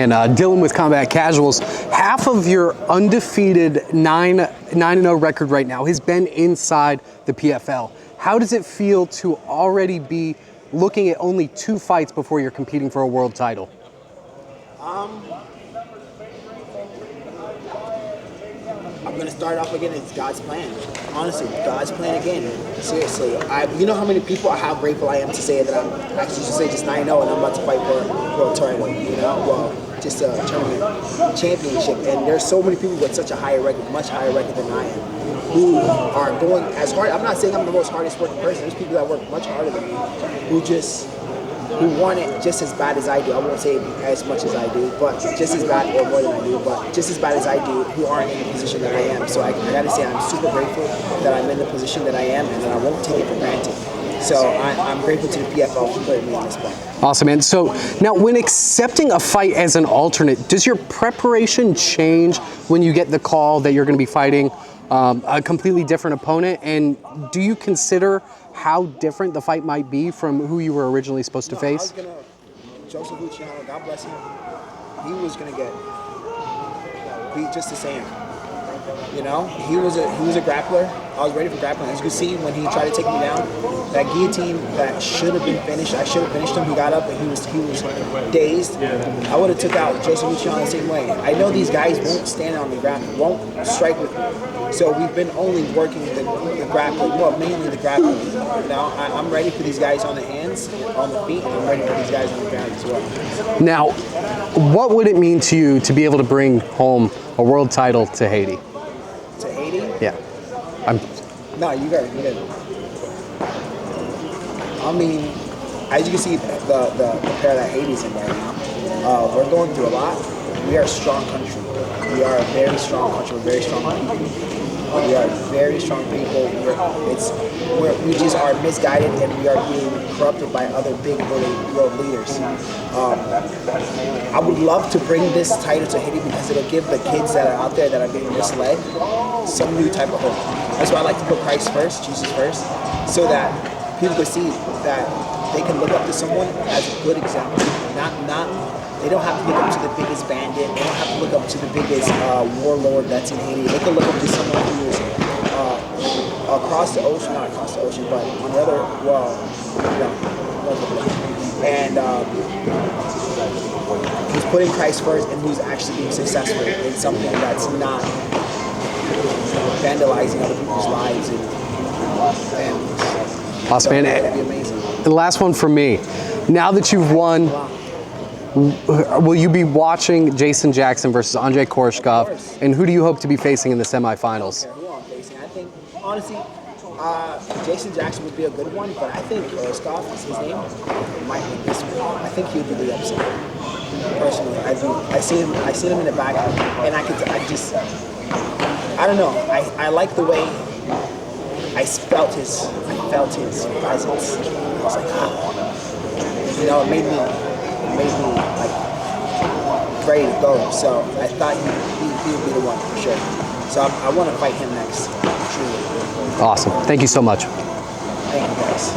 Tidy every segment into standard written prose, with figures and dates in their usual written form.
And Dylan with Combat Casuals, half of your undefeated 9-0 record right now has been inside the PFL. How does it feel to already be looking at only 2 fights before you're competing for a world title? I'm gonna start off again. It's God's plan. Honestly, God's plan again. Seriously, you know how many people, how grateful I am to say that I'm actually just say just 9-0 and I'm about to fight for a world tournament. You know, well, just a tournament championship. And there's so many people with such a higher record, much higher record than I am, who are going as hard. I'm not saying I'm the most hardest working person. There's people that work much harder than me, who want it just as bad as I do. I won't say as much as I do, but just as bad, or more than I do, but just as bad as I do, who aren't in the position that I am. So I gotta say I'm super grateful that I'm in the position that I am and that I won't take it for granted. So I'm grateful to the PFL for putting me in this spot. Awesome, man. So now when accepting a fight as an alternate, does your preparation change when you get the call that you're gonna be fighting a completely different opponent? And do you consider how different the fight might be from who you were originally supposed to face? Joseph Luciano, God bless him, he was gonna get beat just the same. You know, he was a grappler. I was ready for grappling. As you can see, when he tried to take me down, that guillotine that should have been finished, I should have finished him. He got up and he was dazed. I would have took out Joseph Luciano the same way. I know these guys won't stand on the ground, won't strike with me. So we've been only working the grappling, well, mainly the grappling. You know, I'm ready for these guys on the hands, on the feet, and I'm ready for these guys on the ground as well. Now, what would it mean to you to be able to bring home a world title to Haiti? To Haiti? Yeah. No, you got it. I mean, as you can see, the pair that Haiti's in right now, we're going through a lot. We are a strong country. We are a very strong country. We're very strong people. We are very strong people. We just are misguided and we are being corrupted by other big world leaders. I would love to bring this title to Haiti because it'll give the kids that are out there that are being misled some new type of hope. That's why I like to put Christ first, Jesus first, so that people can see that they can look up to someone as a good example. They don't have to look up to the biggest bandit. They don't have to look up to the biggest warlord that's in Haiti. They can look up to someone who is across the ocean, not across the ocean, but on the other world, and who's putting Christ first and who's actually being successful in something that's not vandalizing other people's lives and families. Awesome, man. That'd be amazing. The last one for me. Now that you've won, will you be watching Jason Jackson versus Andrei Koreshkov? And who do you hope to be facing in the semifinals? Who I'm facing? I think, honestly, Jason Jackson would be a good one, but I think Koreshkov is his name. Might be this one. I think he would be the upset. Personally, I do. I see him in the back, and I don't know. I like the way I felt his presence. I was like, you know, it made me like ready to go. So I thought he would be the one for sure. So I want to fight him next. Truly. Awesome. Thank you so much. Thank you guys.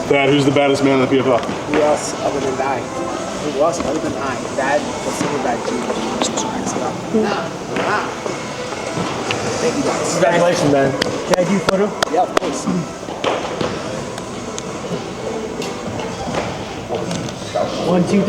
Dad, who's the baddest man in the PFL? Who else other than I? Who else other than I? Dad, consider that G. Thank you guys. Congratulations, man. Can I do a photo? Yeah, of course. 1, 2, 3.